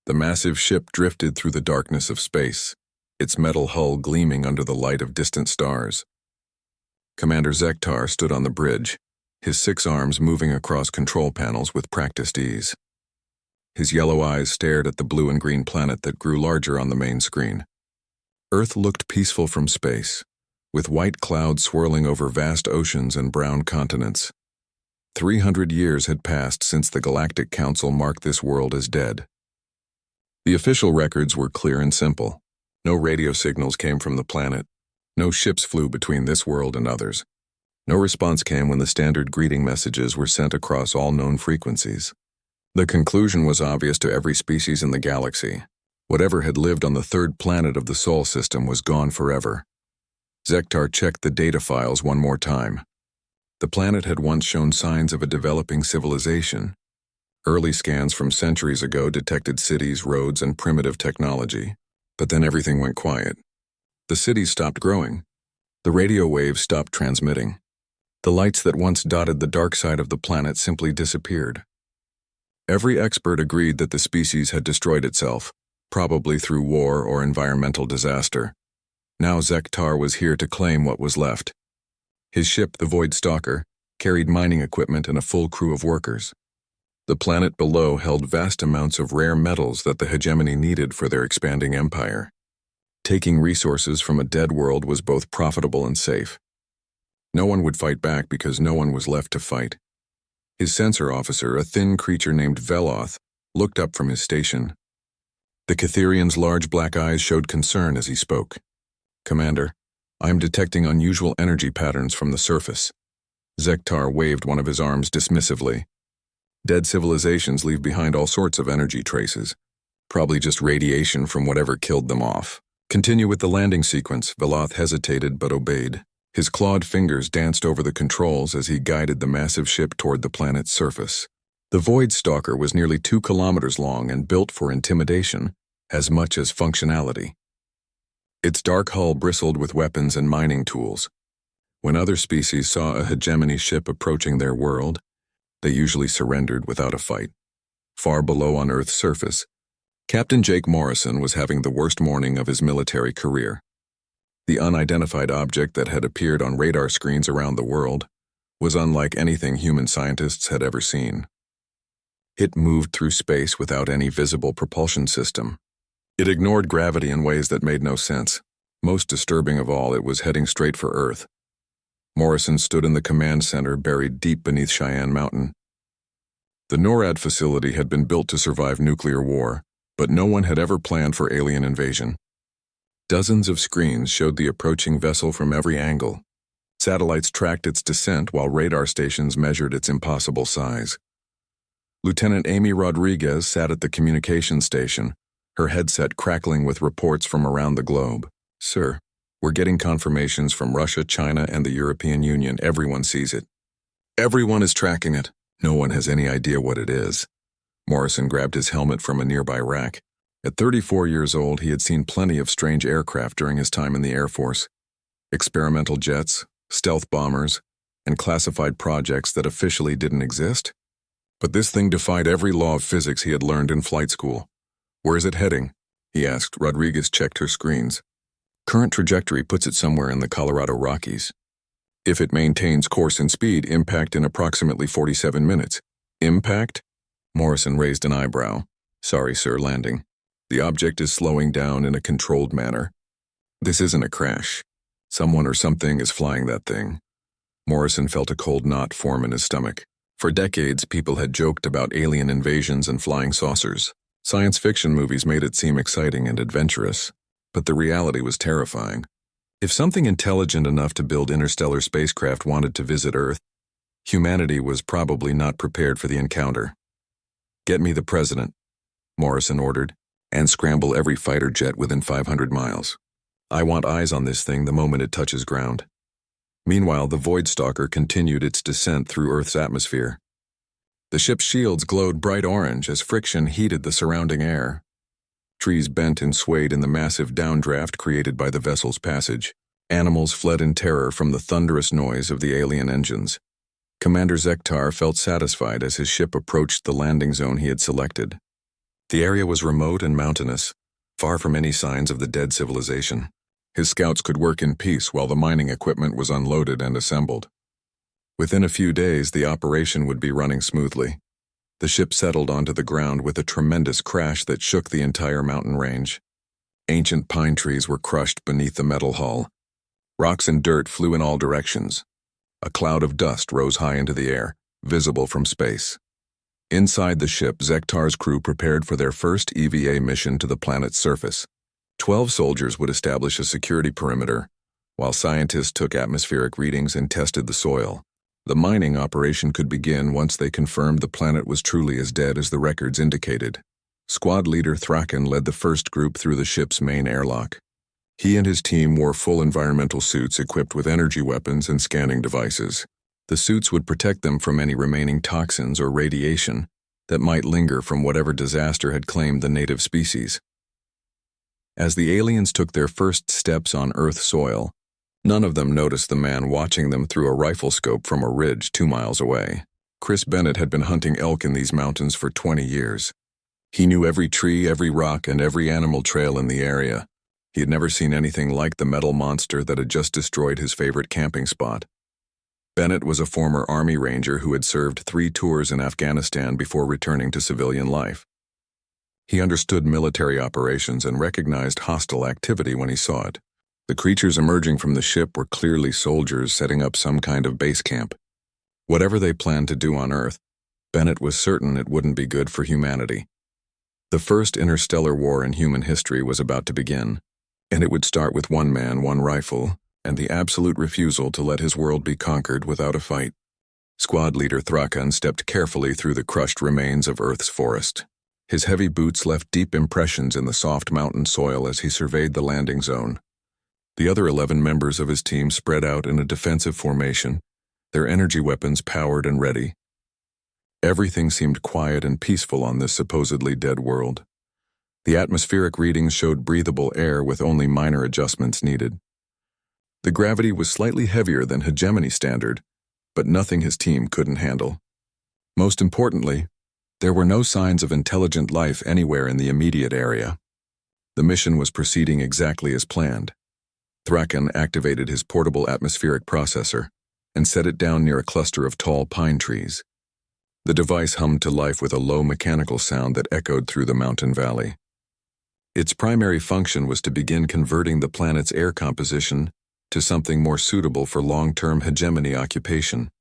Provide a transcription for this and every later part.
The massive ship drifted through the darkness of space, its metal hull gleaming under the light of distant stars. Commander Zektar stood on the bridge, his 6 arms moving across control panels with practiced ease. His yellow eyes stared at the blue and green planet that grew larger on the main screen. Earth looked peaceful from space, with white clouds swirling over vast oceans and brown continents. 300 years had passed since the Galactic Council marked this world as dead. The official records were clear and simple. No radio signals came from the planet. No ships flew between this world and others. No response came when the standard greeting messages were sent across all known frequencies. The conclusion was obvious to every species in the galaxy. Whatever had lived on the 3rd planet of the Sol system was gone forever. Zektar checked the data files one more time. The planet had once shown signs of a developing civilization. Early scans from centuries ago detected cities, roads, and primitive technology. But then everything went quiet. The cities stopped growing. The radio waves stopped transmitting. The lights that once dotted the dark side of the planet simply disappeared. Every expert agreed that the species had destroyed itself, probably through war or environmental disaster. Now Zektar was here to claim what was left. His ship, the Void Stalker, carried mining equipment and a full crew of workers. The planet below held vast amounts of rare metals that the hegemony needed for their expanding empire. Taking resources from a dead world was both profitable and safe. No one would fight back because no one was left to fight. His sensor officer, a thin creature named Veloth, looked up from his station. The Catherian's large black eyes showed concern as he spoke. "Commander, I am detecting unusual energy patterns from the surface." Zektar waved one of his arms dismissively. "Dead civilizations leave behind all sorts of energy traces. Probably just radiation from whatever killed them off. Continue with the landing sequence." Veloth hesitated but obeyed. His clawed fingers danced over the controls as he guided the massive ship toward the planet's surface. The Void Stalker was nearly 2 kilometers long and built for intimidation, as much as functionality. Its dark hull bristled with weapons and mining tools. When other species saw a hegemony ship approaching their world, they usually surrendered without a fight. Far below on Earth's surface, Captain Jake Morrison was having the worst morning of his military career. The unidentified object that had appeared on radar screens around the world was unlike anything human scientists had ever seen. It moved through space without any visible propulsion system. It ignored gravity in ways that made no sense. Most disturbing of all, it was heading straight for Earth. Morrison stood in the command center buried deep beneath Cheyenne Mountain. The NORAD facility had been built to survive nuclear war, but no one had ever planned for alien invasion. Dozens of screens showed the approaching vessel from every angle. Satellites tracked its descent while radar stations measured its impossible size. Lieutenant Amy Rodriguez sat at the communications station, her headset crackling with reports from around the globe. "Sir, we're getting confirmations from Russia, China, and the European Union. Everyone sees it. Everyone is tracking it. No one has any idea what it is." Morrison grabbed his helmet from a nearby rack. At 34 years old, he had seen plenty of strange aircraft during his time in the Air Force. Experimental jets, stealth bombers, and classified projects that officially didn't exist. But this thing defied every law of physics he had learned in flight school. "Where is it heading?" he asked. Rodriguez checked her screens. "Current trajectory puts it somewhere in the Colorado Rockies. If it maintains course and speed, impact in approximately 47 minutes. Impact?" Morrison raised an eyebrow. "Sorry, sir, landing. The object is slowing down in a controlled manner. This isn't a crash. Someone or something is flying that thing." Morrison felt a cold knot form in his stomach. For decades, people had joked about alien invasions and flying saucers. Science fiction movies made it seem exciting and adventurous, but the reality was terrifying. If something intelligent enough to build interstellar spacecraft wanted to visit Earth, humanity was probably not prepared for the encounter. "Get me the president," Morrison ordered, "and scramble every fighter jet within 500 miles. I want eyes on this thing the moment it touches ground." Meanwhile, the Void Stalker continued its descent through Earth's atmosphere. The ship's shields glowed bright orange as friction heated the surrounding air. Trees bent and swayed in the massive downdraft created by the vessel's passage. Animals fled in terror from the thunderous noise of the alien engines. Commander Zektar felt satisfied as his ship approached the landing zone he had selected. The area was remote and mountainous, far from any signs of the dead civilization. His scouts could work in peace while the mining equipment was unloaded and assembled. Within a few days, the operation would be running smoothly. The ship settled onto the ground with a tremendous crash that shook the entire mountain range. Ancient pine trees were crushed beneath the metal hull. Rocks and dirt flew in all directions. A cloud of dust rose high into the air, visible from space. Inside the ship, Zektar's crew prepared for their first EVA mission to the planet's surface. 12 soldiers would establish a security perimeter, while scientists took atmospheric readings and tested the soil. The mining operation could begin once they confirmed the planet was truly as dead as the records indicated. Squad leader Thraken led the first group through the ship's main airlock. He and his team wore full environmental suits equipped with energy weapons and scanning devices. The suits would protect them from any remaining toxins or radiation that might linger from whatever disaster had claimed the native species. As the aliens took their first steps on Earth soil, none of them noticed the man watching them through a rifle scope from a ridge 2 miles away. Chris Bennett had been hunting elk in these mountains for 20 years. He knew every tree, every rock, and every animal trail in the area. He had never seen anything like the metal monster that had just destroyed his favorite camping spot. Bennett was a former Army Ranger who had served 3 tours in Afghanistan before returning to civilian life. He understood military operations and recognized hostile activity when he saw it. The creatures emerging from the ship were clearly soldiers setting up some kind of base camp. Whatever they planned to do on Earth, Bennett was certain it wouldn't be good for humanity. The first interstellar war in human history was about to begin, and it would start with one man, one rifle, and the absolute refusal to let his world be conquered without a fight. Squad leader Thraken stepped carefully through the crushed remains of Earth's forest. His heavy boots left deep impressions in the soft mountain soil as he surveyed the landing zone. The other 11 members of his team spread out in a defensive formation, their energy weapons powered and ready. Everything seemed quiet and peaceful on this supposedly dead world. The atmospheric readings showed breathable air with only minor adjustments needed. The gravity was slightly heavier than hegemony standard, but nothing his team couldn't handle. Most importantly, there were no signs of intelligent life anywhere in the immediate area. The mission was proceeding exactly as planned. Thraken activated his portable atmospheric processor and set it down near a cluster of tall pine trees. The device hummed to life with a low mechanical sound that echoed through the mountain valley. Its primary function was to begin converting the planet's air composition to something more suitable for long-term hegemony occupation.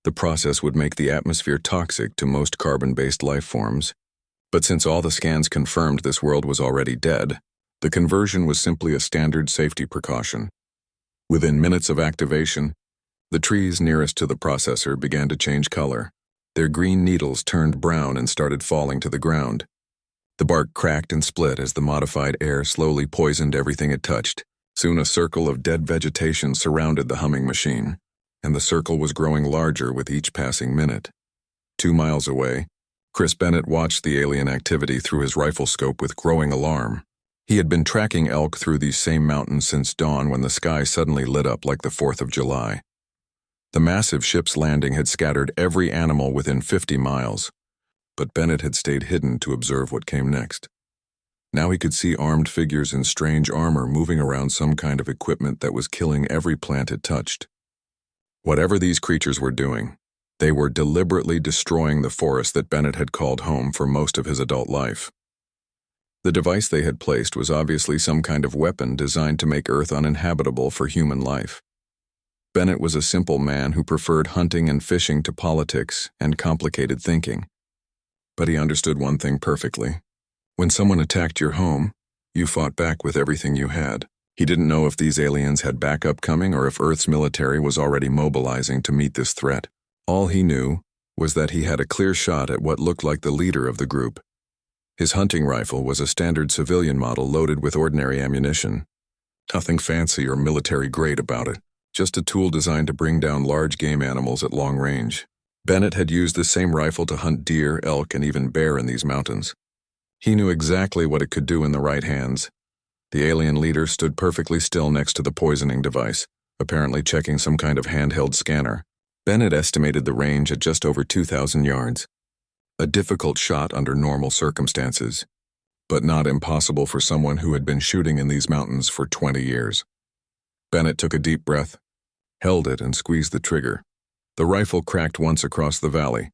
The process would make the atmosphere toxic to most carbon-based life forms, but since all the scans confirmed this world was already dead, the conversion was simply a standard safety precaution. Within minutes of activation, the trees nearest to the processor began to change color. Their green needles turned brown and started falling to the ground. The bark cracked and split as the modified air slowly poisoned everything it touched. Soon a circle of dead vegetation surrounded the humming machine, and the circle was growing larger with each passing minute. 2 miles away, Chris Bennett watched the alien activity through his rifle scope with growing alarm. He had been tracking elk through these same mountains since dawn when the sky suddenly lit up like the 4th of July. The massive ship's landing had scattered every animal within 50 miles, but Bennett had stayed hidden to observe what came next. Now he could see armed figures in strange armor moving around some kind of equipment that was killing every plant it touched. Whatever these creatures were doing, they were deliberately destroying the forest that Bennett had called home for most of his adult life. The device they had placed was obviously some kind of weapon designed to make Earth uninhabitable for human life. Bennett was a simple man who preferred hunting and fishing to politics and complicated thinking. But he understood one thing perfectly. When someone attacked your home, you fought back with everything you had. He didn't know if these aliens had backup coming or if Earth's military was already mobilizing to meet this threat. All he knew was that he had a clear shot at what looked like the leader of the group. His hunting rifle was a standard civilian model loaded with ordinary ammunition. Nothing fancy or military-grade about it, just a tool designed to bring down large game animals at long range. Bennett had used the same rifle to hunt deer, elk, and even bear in these mountains. He knew exactly what it could do in the right hands. The alien leader stood perfectly still next to the poisoning device, apparently checking some kind of handheld scanner. Bennett estimated the range at just over 2,000 yards. A difficult shot under normal circumstances, but not impossible for someone who had been shooting in these mountains for 20 years. Bennett took a deep breath, held it, and squeezed the trigger. The rifle cracked once across the valley,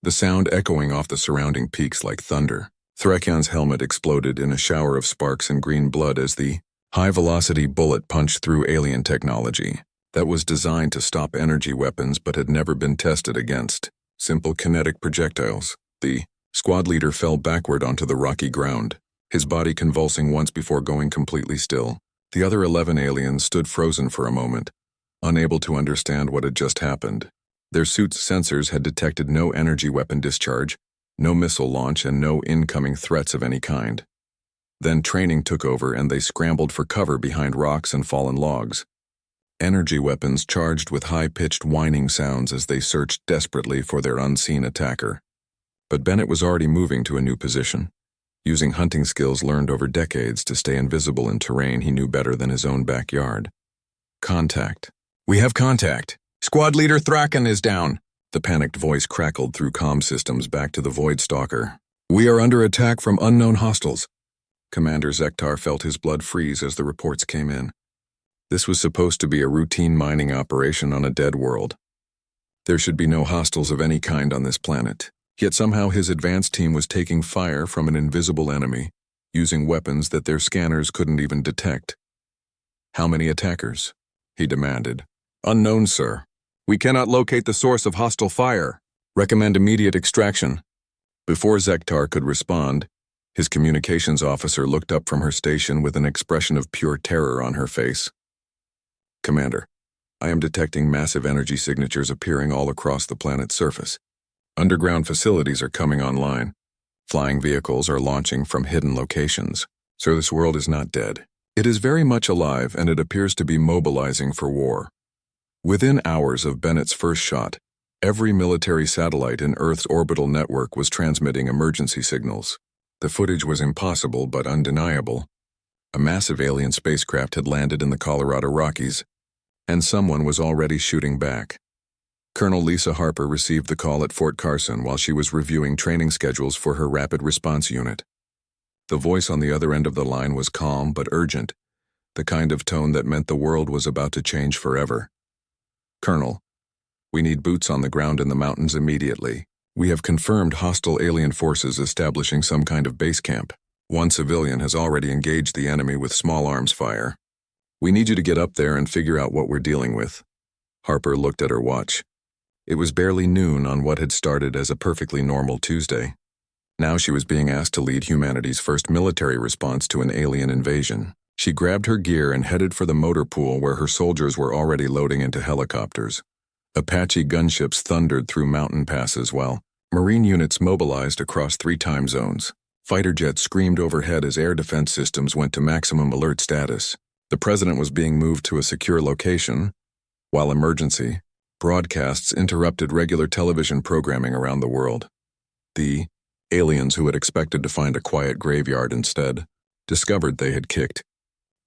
the sound echoing off the surrounding peaks like thunder. Threkion's helmet exploded in a shower of sparks and green blood as the high-velocity bullet punched through alien technology that was designed to stop energy weapons but had never been tested against simple kinetic projectiles. The squad leader fell backward onto the rocky ground, his body convulsing once before going completely still. The other 11 aliens stood frozen for a moment, unable to understand what had just happened. Their suits' sensors had detected no energy weapon discharge, no missile launch, and no incoming threats of any kind. Then training took over and they scrambled for cover behind rocks and fallen logs. Energy weapons charged with high-pitched whining sounds as they searched desperately for their unseen attacker. But Bennett was already moving to a new position, using hunting skills learned over decades to stay invisible in terrain he knew better than his own backyard. Contact. "We have contact. Squad leader Thraken is down." The panicked voice crackled through comm systems back to the Void Stalker. "We are under attack from unknown hostiles." Commander Zektar felt his blood freeze as the reports came in. This was supposed to be a routine mining operation on a dead world. There should be no hostiles of any kind on this planet. Yet somehow his advanced team was taking fire from an invisible enemy, using weapons that their scanners couldn't even detect. "How many attackers?" he demanded. "Unknown, sir. We cannot locate the source of hostile fire. Recommend immediate extraction." Before Zektar could respond, his communications officer looked up from her station with an expression of pure terror on her face. "Commander, I am detecting massive energy signatures appearing all across the planet's surface. Underground facilities are coming online. Flying vehicles are launching from hidden locations. So this world is not dead. It is very much alive, and it appears to be mobilizing for war." Within hours of Bennett's first shot, every military satellite in Earth's orbital network was transmitting emergency signals. The footage was impossible but undeniable. A massive alien spacecraft had landed in the Colorado Rockies, and someone was already shooting back. Colonel Lisa Harper received the call at Fort Carson while she was reviewing training schedules for her rapid response unit. The voice on the other end of the line was calm but urgent, the kind of tone that meant the world was about to change forever. "Colonel, we need boots on the ground in the mountains immediately. We have confirmed hostile alien forces establishing some kind of base camp. One civilian has already engaged the enemy with small arms fire. We need you to get up there and figure out what we're dealing with." Harper looked at her watch. It was barely noon on what had started as a perfectly normal Tuesday. Now she was being asked to lead humanity's first military response to an alien invasion. She grabbed her gear and headed for the motor pool where her soldiers were already loading into helicopters. Apache gunships thundered through mountain passes while Marine units mobilized across 3 time zones. Fighter jets screamed overhead as air defense systems went to maximum alert status. The president was being moved to a secure location, while emergency broadcasts interrupted regular television programming around the world. The aliens who had expected to find a quiet graveyard instead discovered they had kicked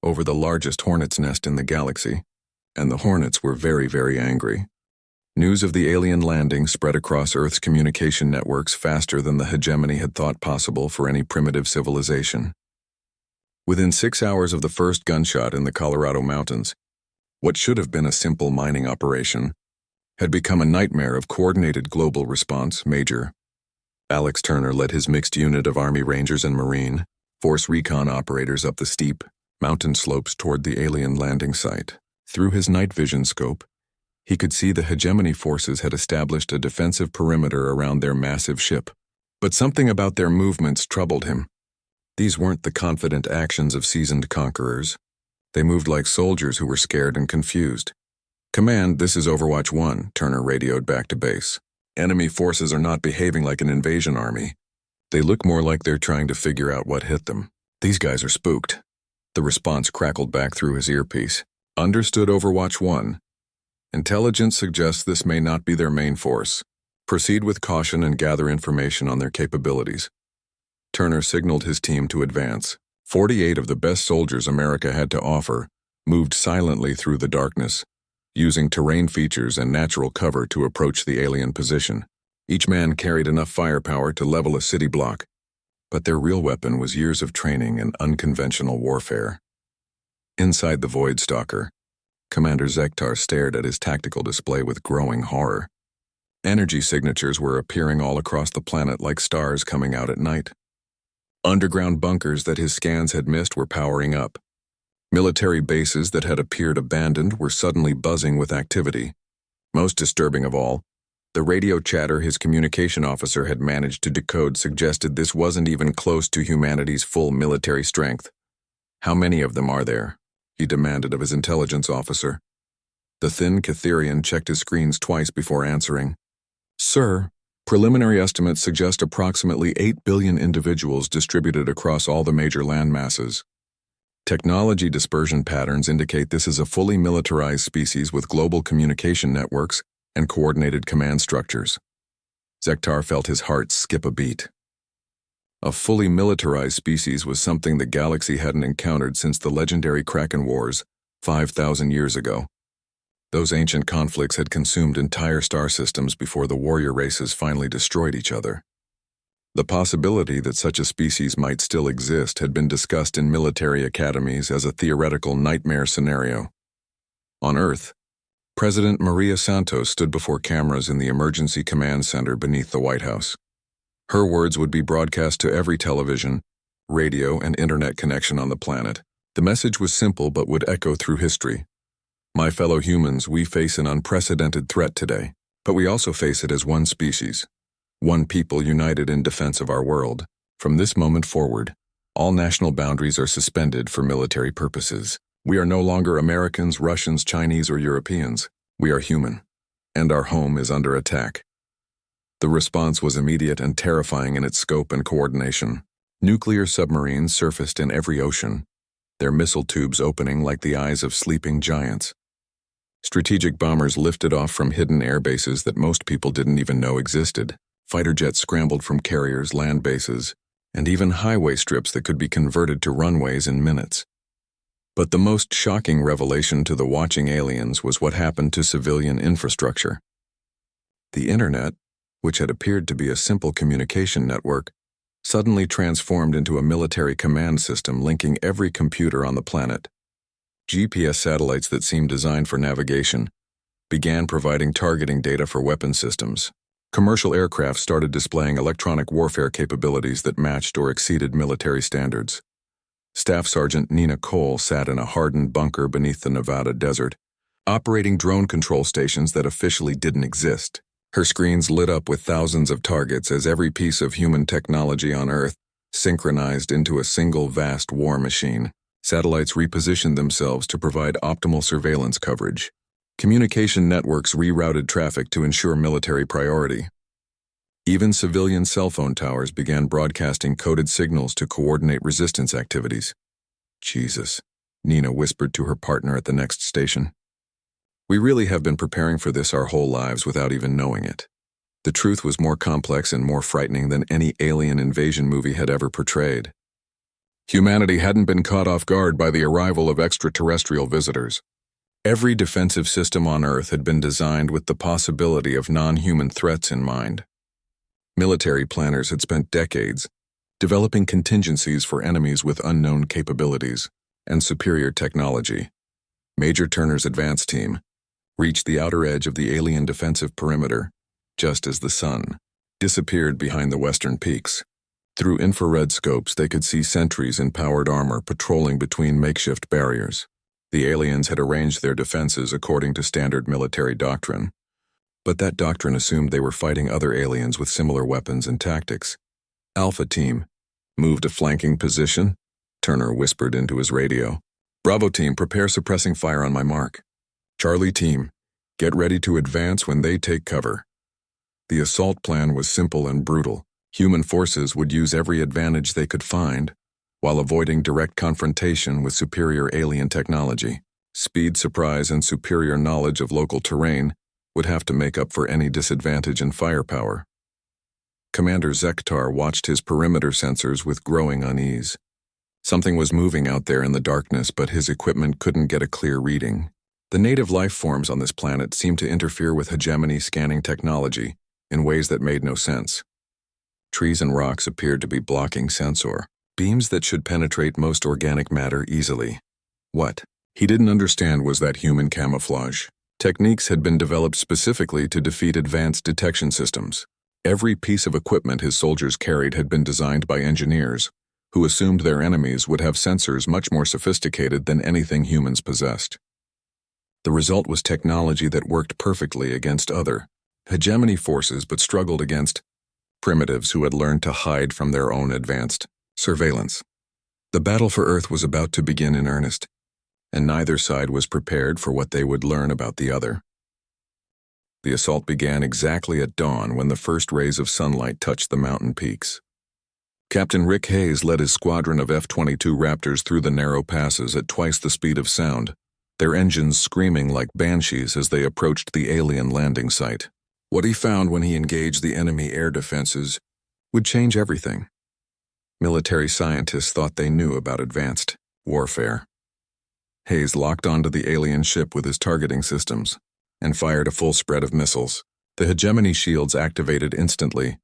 over the largest hornet's nest in the galaxy, and the hornets were very, very angry. News of the alien landing spread across Earth's communication networks faster than the hegemony had thought possible for any primitive civilization. Within 6 hours of the first gunshot in the Colorado mountains, what should have been a simple mining operation had become a nightmare of coordinated global response. Major Alex Turner led his mixed unit of Army Rangers and Marine Force recon operators up the steep mountain slopes toward the alien landing site. Through his night vision scope, he could see the hegemony forces had established a defensive perimeter around their massive ship. But something about their movements troubled him. These weren't the confident actions of seasoned conquerors. They moved like soldiers who were scared and confused. "Command, this is Overwatch 1, Turner radioed back to base. "Enemy forces are not behaving like an invasion army. They look more like they're trying to figure out what hit them. These guys are spooked." The response crackled back through his earpiece. "Understood, Overwatch 1. Intelligence suggests this may not be their main force. Proceed with caution and gather information on their capabilities." Turner signaled his team to advance. 48 of the best soldiers America had to offer moved silently through the darkness, using terrain features and natural cover to approach the alien position. Each man carried enough firepower to level a city block, but their real weapon was years of training and unconventional warfare. Inside the Void Stalker, Commander Zektar stared at his tactical display with growing horror. Energy signatures were appearing all across the planet like stars coming out at night. Underground bunkers that his scans had missed were powering up. Military bases that had appeared abandoned were suddenly buzzing with activity. Most disturbing of all, the radio chatter his communication officer had managed to decode suggested this wasn't even close to humanity's full military strength. "How many of them are there?" he demanded of his intelligence officer. The thin Catherian checked his screens twice before answering. "Sir, preliminary estimates suggest approximately 8 billion individuals distributed across all the major landmasses. Technology dispersion patterns indicate this is a fully militarized species with global communication networks and coordinated command structures." Zektar felt his heart skip a beat. A fully militarized species was something the galaxy hadn't encountered since the legendary Kraken Wars, 5,000 years ago. Those ancient conflicts had consumed entire star systems before the warrior races finally destroyed each other. The possibility that such a species might still exist had been discussed in military academies as a theoretical nightmare scenario. On Earth, President Maria Santos stood before cameras in the Emergency Command Center beneath the White House. Her words would be broadcast to every television, radio, and internet connection on the planet. The message was simple but would echo through history. "My fellow humans, we face an unprecedented threat today, but we also face it as one species, one people united in defense of our world. From this moment forward, all national boundaries are suspended for military purposes. We are no longer Americans, Russians, Chinese, or Europeans. We are human, and our home is under attack." The response was immediate and terrifying in its scope and coordination. Nuclear submarines surfaced in every ocean, their missile tubes opening like the eyes of sleeping giants. Strategic bombers lifted off from hidden air bases that most people didn't even know existed. Fighter jets scrambled from carriers, land bases, and even highway strips that could be converted to runways in minutes. But the most shocking revelation to the watching aliens was what happened to civilian infrastructure. The internet, which had appeared to be a simple communication network, suddenly transformed into a military command system linking every computer on the planet. GPS satellites that seemed designed for navigation began providing targeting data for weapon systems. Commercial aircraft started displaying electronic warfare capabilities that matched or exceeded military standards. Staff Sergeant Nina Cole sat in a hardened bunker beneath the Nevada desert, operating drone control stations that officially didn't exist. Her screens lit up with thousands of targets as every piece of human technology on Earth synchronized into a single vast war machine. Satellites repositioned themselves to provide optimal surveillance coverage. Communication networks rerouted traffic to ensure military priority. Even civilian cell phone towers began broadcasting coded signals to coordinate resistance activities. "Jesus," Nina whispered to her partner at the next station. "We really have been preparing for this our whole lives without even knowing it." The truth was more complex and more frightening than any alien invasion movie had ever portrayed. Humanity hadn't been caught off guard by the arrival of extraterrestrial visitors. Every defensive system on Earth had been designed with the possibility of non-human threats in mind. Military planners had spent decades developing contingencies for enemies with unknown capabilities and superior technology. Major Turner's advance team reached the outer edge of the alien defensive perimeter just as the sun disappeared behind the western peaks. Through infrared scopes, they could see sentries in powered armor patrolling between makeshift barriers. The aliens had arranged their defenses according to standard military doctrine, but that doctrine assumed they were fighting other aliens with similar weapons and tactics. "Alpha Team, move to flanking position," Turner whispered into his radio. "Bravo Team, prepare suppressing fire on my mark. Charlie Team, get ready to advance when they take cover." The assault plan was simple and brutal. Human forces would use every advantage they could find, while avoiding direct confrontation with superior alien technology. Speed, surprise, and superior knowledge of local terrain would have to make up for any disadvantage in firepower. Commander Zektar watched his perimeter sensors with growing unease. Something was moving out there in the darkness, but his equipment couldn't get a clear reading. The native life forms on this planet seemed to interfere with hegemony scanning technology, in ways that made no sense. Trees and rocks appeared to be blocking sensor beams that should penetrate most organic matter easily. What he didn't understand was that human camouflage techniques had been developed specifically to defeat advanced detection systems. Every piece of equipment his soldiers carried had been designed by engineers who assumed their enemies would have sensors much more sophisticated than anything humans possessed. The result was technology that worked perfectly against other hegemony forces but struggled against primitives who had learned to hide from their own advanced surveillance. The battle for Earth was about to begin in earnest, and neither side was prepared for what they would learn about the other. The assault began exactly at dawn when the first rays of sunlight touched the mountain peaks. Captain Rick Hayes led his squadron of F-22 Raptors through the narrow passes at twice the speed of sound, their engines screaming like banshees as they approached the alien landing site. What he found when he engaged the enemy air defenses would change everything. Military scientists thought they knew about advanced warfare. Hayes locked onto the alien ship with his targeting systems and fired a full spread of missiles. The hegemony shields activated instantly,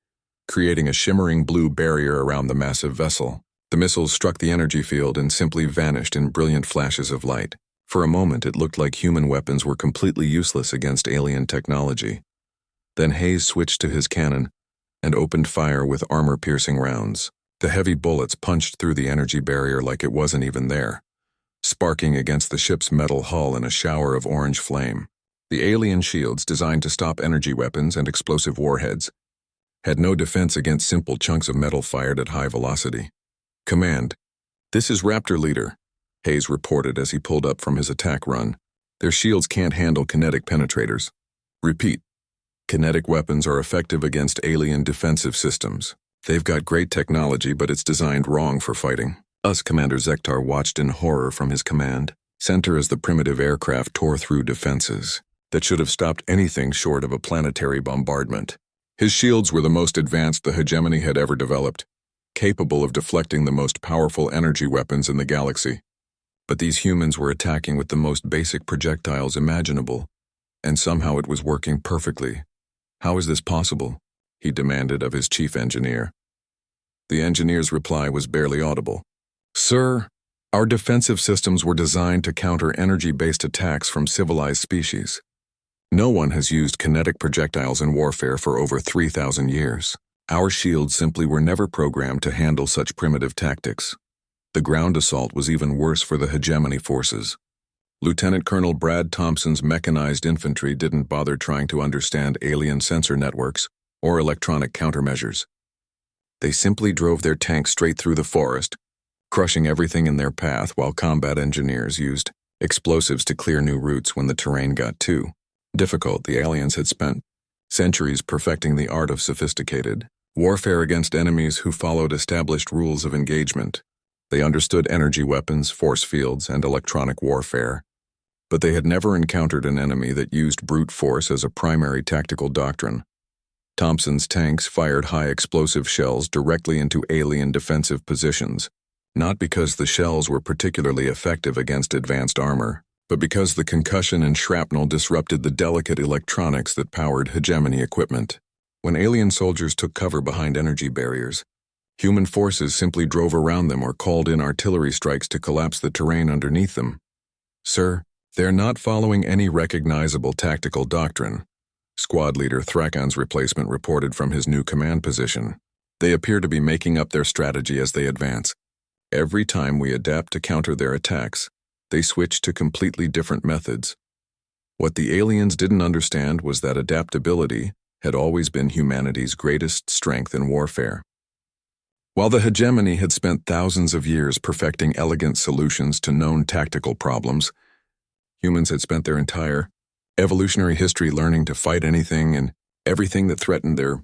creating a shimmering blue barrier around the massive vessel. The missiles struck the energy field and simply vanished in brilliant flashes of light. For a moment, it looked like human weapons were completely useless against alien technology. Then Hayes switched to his cannon and opened fire with armor-piercing rounds. The heavy bullets punched through the energy barrier like it wasn't even there, sparking against the ship's metal hull in a shower of orange flame. The alien shields, designed to stop energy weapons and explosive warheads, had no defense against simple chunks of metal fired at high velocity. "Command, this is Raptor Leader," Hayes reported as he pulled up from his attack run. "Their shields can't handle kinetic penetrators. Repeat, kinetic weapons are effective against alien defensive systems. They've got great technology, but it's designed wrong for fighting." Commander Zektar watched in horror from his command center as the primitive aircraft tore through defenses that should have stopped anything short of a planetary bombardment. His shields were the most advanced the hegemony had ever developed, capable of deflecting the most powerful energy weapons in the galaxy. But these humans were attacking with the most basic projectiles imaginable, and somehow it was working perfectly. "How is this possible?" he demanded of his chief engineer. The engineer's reply was barely audible. "Sir, our defensive systems were designed to counter energy-based attacks from civilized species. No one has used kinetic projectiles in warfare for over 3,000 years. Our shields simply were never programmed to handle such primitive tactics." The ground assault was even worse for the hegemony forces. Lieutenant Colonel Brad Thompson's mechanized infantry didn't bother trying to understand alien sensor networks or electronic countermeasures. They simply drove their tanks straight through the forest, crushing everything in their path, while combat engineers used explosives to clear new routes when the terrain got too difficult. The aliens had spent centuries perfecting the art of sophisticated warfare against enemies who followed established rules of engagement. They understood energy weapons, force fields, and electronic warfare, but they had never encountered an enemy that used brute force as a primary tactical doctrine. Thompson's tanks fired high explosive shells directly into alien defensive positions, not because the shells were particularly effective against advanced armor, but because the concussion and shrapnel disrupted the delicate electronics that powered hegemony equipment. When alien soldiers took cover behind energy barriers, human forces simply drove around them or called in artillery strikes to collapse the terrain underneath them. "Sir, they're not following any recognizable tactical doctrine," Squad Leader Thrakon's replacement reported from his new command position. "They appear to be making up their strategy as they advance. Every time we adapt to counter their attacks, they switch to completely different methods." What the aliens didn't understand was that adaptability had always been humanity's greatest strength in warfare. While the hegemony had spent thousands of years perfecting elegant solutions to known tactical problems, humans had spent their entire evolutionary history learning to fight anything and everything that threatened their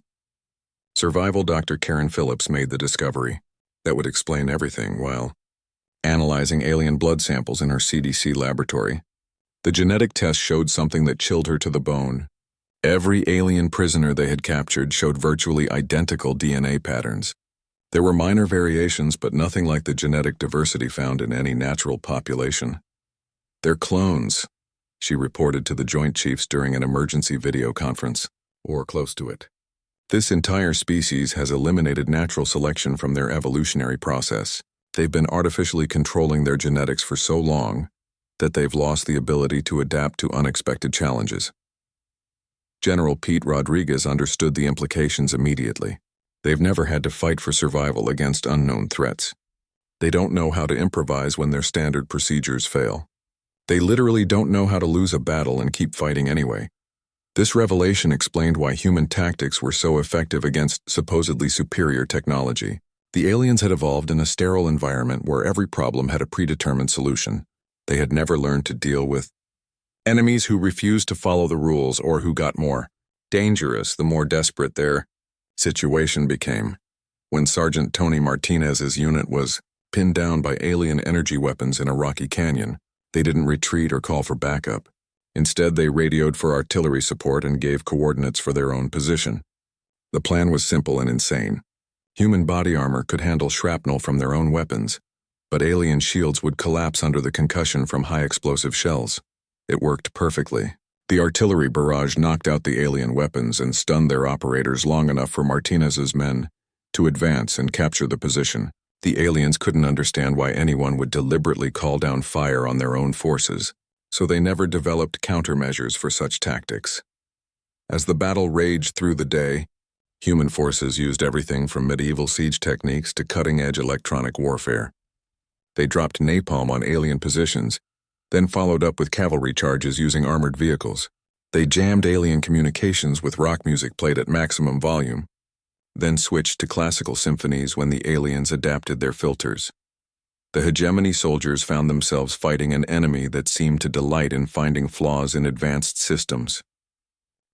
survival. Dr. Karen Phillips made the discovery that would explain everything while analyzing alien blood samples in her CDC laboratory. The genetic test showed something that chilled her to the bone. Every alien prisoner they had captured showed virtually identical DNA patterns. There were minor variations, but nothing like the genetic diversity found in any natural population. "They're clones," she reported to the Joint Chiefs during an emergency video conference, or close to it. This entire species has eliminated natural selection from their evolutionary process. They've been artificially controlling their genetics for so long that they've lost the ability to adapt to unexpected challenges. General Pete Rodriguez understood the implications immediately. They've never had to fight for survival against unknown threats. They don't know how to improvise when their standard procedures fail. They literally don't know how to lose a battle and keep fighting anyway. This revelation explained why human tactics were so effective against supposedly superior technology. The aliens had evolved in a sterile environment where every problem had a predetermined solution. They had never learned to deal with enemies who refused to follow the rules or who got more dangerous the more desperate their situation became. When Sergeant Tony Martinez's unit was pinned down by alien energy weapons in a rocky canyon, they didn't retreat or call for backup. Instead, they radioed for artillery support and gave coordinates for their own position. The plan was simple and insane. Human body armor could handle shrapnel from their own weapons, but alien shields would collapse under the concussion from high-explosive shells. It worked perfectly. The artillery barrage knocked out the alien weapons and stunned their operators long enough for Martinez's men to advance and capture the position. The aliens couldn't understand why anyone would deliberately call down fire on their own forces, so they never developed countermeasures for such tactics. As the battle raged through the day, human forces used everything from medieval siege techniques to cutting-edge electronic warfare. They dropped napalm on alien positions, then followed up with cavalry charges using armored vehicles. They jammed alien communications with rock music played at maximum volume, then switched to classical symphonies when the aliens adapted their filters. The hegemony soldiers found themselves fighting an enemy that seemed to delight in finding flaws in advanced systems.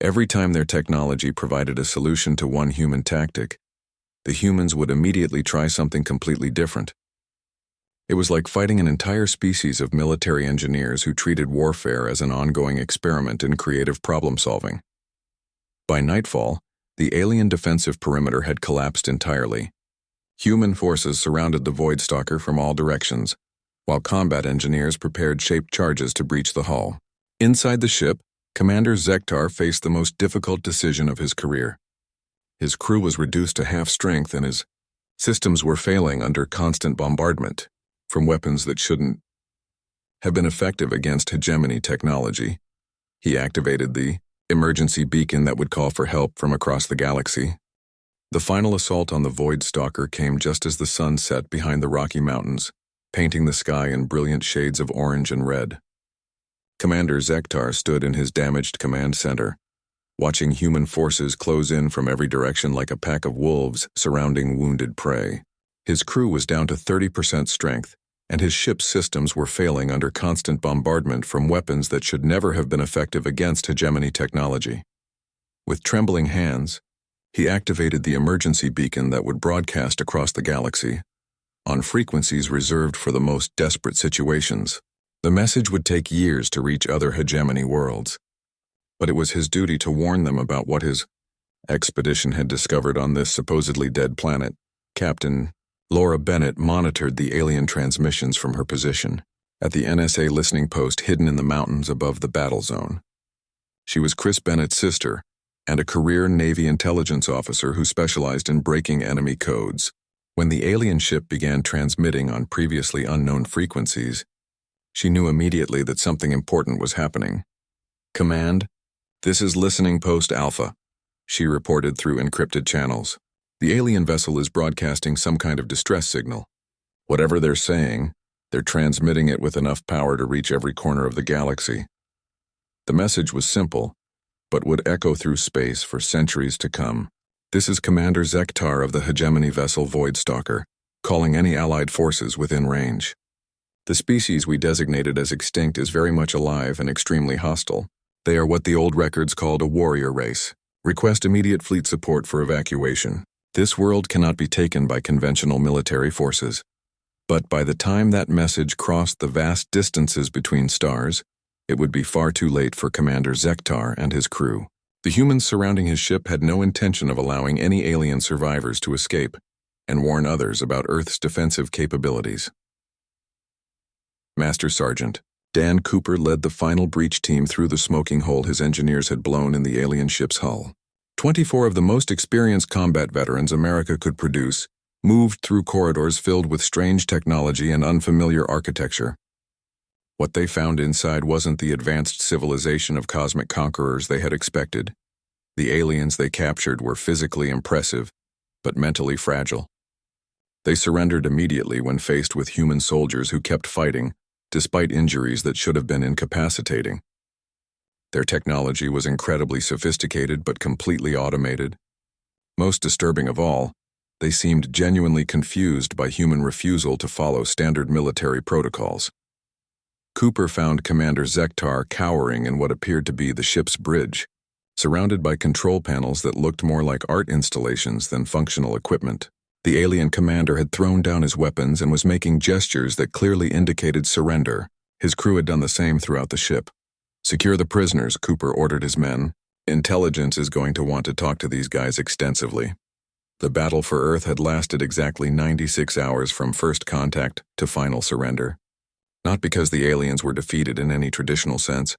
Every time their technology provided a solution to one human tactic, the humans would immediately try something completely different. It was like fighting an entire species of military engineers who treated warfare as an ongoing experiment in creative problem-solving. By nightfall, the alien defensive perimeter had collapsed entirely. Human forces surrounded the Voidstalker from all directions, while combat engineers prepared shaped charges to breach the hull. Inside the ship, Commander Zektar faced the most difficult decision of his career. His crew was reduced to half strength and his systems were failing under constant bombardment from weapons that shouldn't have been effective against hegemony technology. He activated the emergency beacon that would call for help from across the galaxy. The final assault on the Voidstalker came just as the sun set behind the Rocky Mountains, painting the sky in brilliant shades of orange and red. Commander Zektar stood in his damaged command center, watching human forces close in from every direction like a pack of wolves surrounding wounded prey. His crew was down to 30% strength, and his ship's systems were failing under constant bombardment from weapons that should never have been effective against hegemony technology. With trembling hands, he activated the emergency beacon that would broadcast across the galaxy, on frequencies reserved for the most desperate situations. The message would take years to reach other hegemony worlds, but it was his duty to warn them about what his expedition had discovered on this supposedly dead planet. Captain Laura Bennett monitored the alien transmissions from her position at the NSA listening post hidden in the mountains above the battle zone. She was Chris Bennett's sister and a career Navy intelligence officer who specialized in breaking enemy codes. When the alien ship began transmitting on previously unknown frequencies, she knew immediately that something important was happening. "Command, this is Listening Post Alpha," she reported through encrypted channels. "The alien vessel is broadcasting some kind of distress signal. Whatever they're saying, they're transmitting it with enough power to reach every corner of the galaxy." The message was simple, but would echo through space for centuries to come. "This is Commander Zektar of the hegemony vessel Voidstalker, calling any allied forces within range. The species we designated as extinct is very much alive and extremely hostile. They are what the old records called a warrior race. Request immediate fleet support for evacuation. This world cannot be taken by conventional military forces." But by the time that message crossed the vast distances between stars, it would be far too late for Commander Zektar and his crew. The humans surrounding his ship had no intention of allowing any alien survivors to escape and warn others about Earth's defensive capabilities. Master Sergeant Dan Cooper led the final breach team through the smoking hole his engineers had blown in the alien ship's hull. 24 of the most experienced combat veterans America could produce moved through corridors filled with strange technology and unfamiliar architecture. What they found inside wasn't the advanced civilization of cosmic conquerors they had expected. The aliens they captured were physically impressive, but mentally fragile. They surrendered immediately when faced with human soldiers who kept fighting, despite injuries that should have been incapacitating. Their technology was incredibly sophisticated but completely automated. Most disturbing of all, they seemed genuinely confused by human refusal to follow standard military protocols. Cooper found Commander Zektar cowering in what appeared to be the ship's bridge, surrounded by control panels that looked more like art installations than functional equipment. The alien commander had thrown down his weapons and was making gestures that clearly indicated surrender. His crew had done the same throughout the ship. "Secure the prisoners," Cooper ordered his men. "Intelligence is going to want to talk to these guys extensively." The battle for Earth had lasted exactly 96 hours from first contact to final surrender. Not because the aliens were defeated in any traditional sense,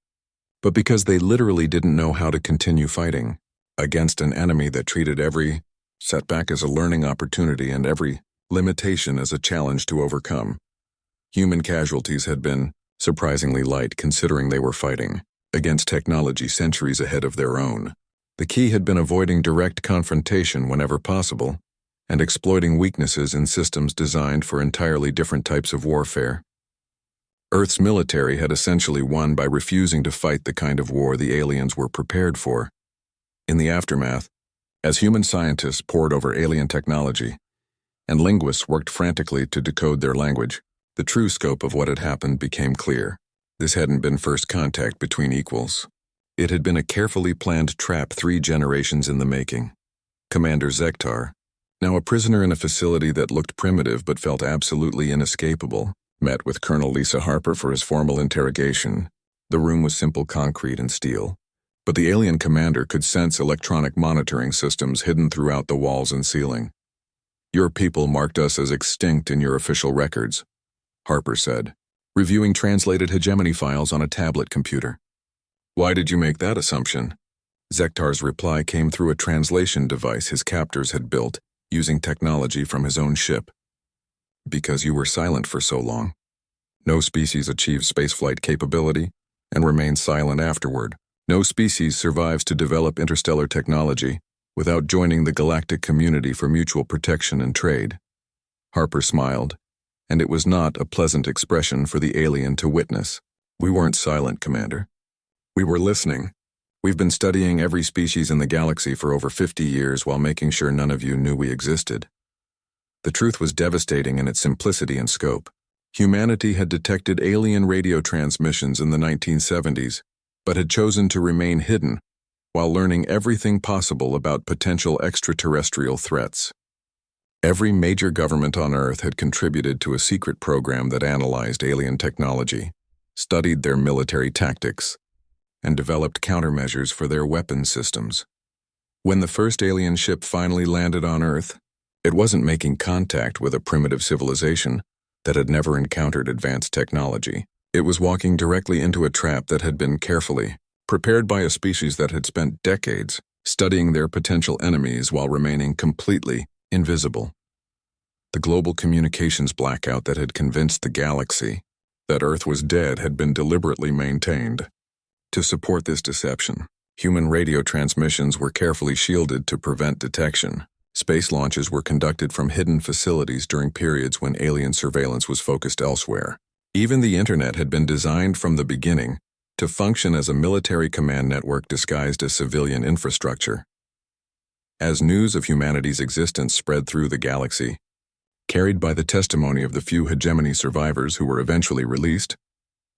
but because they literally didn't know how to continue fighting against an enemy that treated every setback as a learning opportunity and every limitation as a challenge to overcome. Human casualties had been surprisingly light considering they were fighting against technology centuries ahead of their own. The key had been avoiding direct confrontation whenever possible and exploiting weaknesses in systems designed for entirely different types of warfare. Earth's military had essentially won by refusing to fight the kind of war the aliens were prepared for. In the aftermath, as human scientists pored over alien technology and linguists worked frantically to decode their language, the true scope of what had happened became clear. This hadn't been first contact between equals. It had been a carefully planned trap 3 generations in the making. Commander Zektar, now a prisoner in a facility that looked primitive but felt absolutely inescapable, met with Colonel Lisa Harper for his formal interrogation. The room was simple concrete and steel, but the alien commander could sense electronic monitoring systems hidden throughout the walls and ceiling. "Your people marked us as extinct in your official records," Harper said, reviewing translated hegemony files on a tablet computer. "Why did you make that assumption?" Zektar's reply came through a translation device his captors had built using technology from his own ship. "Because you were silent for so long. No species achieves spaceflight capability and remains silent afterward. No species survives to develop interstellar technology without joining the galactic community for mutual protection and trade." Harper smiled, and it was not a pleasant expression for the alien to witness. "We weren't silent, Commander. We were listening. We've been studying every species in the galaxy for over 50 years while making sure none of you knew we existed." The truth was devastating in its simplicity and scope. Humanity had detected alien radio transmissions in the 1970s, but had chosen to remain hidden while learning everything possible about potential extraterrestrial threats. Every major government on Earth had contributed to a secret program that analyzed alien technology, studied their military tactics, and developed countermeasures for their weapons systems. When the first alien ship finally landed on Earth, it wasn't making contact with a primitive civilization that had never encountered advanced technology. It was walking directly into a trap that had been carefully prepared by a species that had spent decades studying their potential enemies while remaining completely invisible. The global communications blackout that had convinced the galaxy that Earth was dead had been deliberately maintained. To support this deception, human radio transmissions were carefully shielded to prevent detection. Space launches were conducted from hidden facilities during periods when alien surveillance was focused elsewhere. Even the internet had been designed from the beginning to function as a military command network disguised as civilian infrastructure. As news of humanity's existence spread through the galaxy, carried by the testimony of the few hegemony survivors who were eventually released,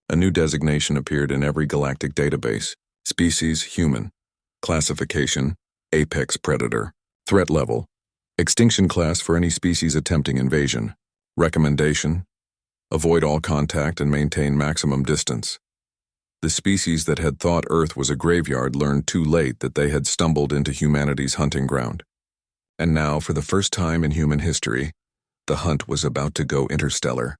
a new designation appeared in every galactic database: species human, classification apex predator, threat level, extinction class for any species attempting invasion, recommendation: avoid all contact and maintain maximum distance. The species that had thought Earth was a graveyard learned too late that they had stumbled into humanity's hunting ground. And now, for the first time in human history, the hunt was about to go interstellar.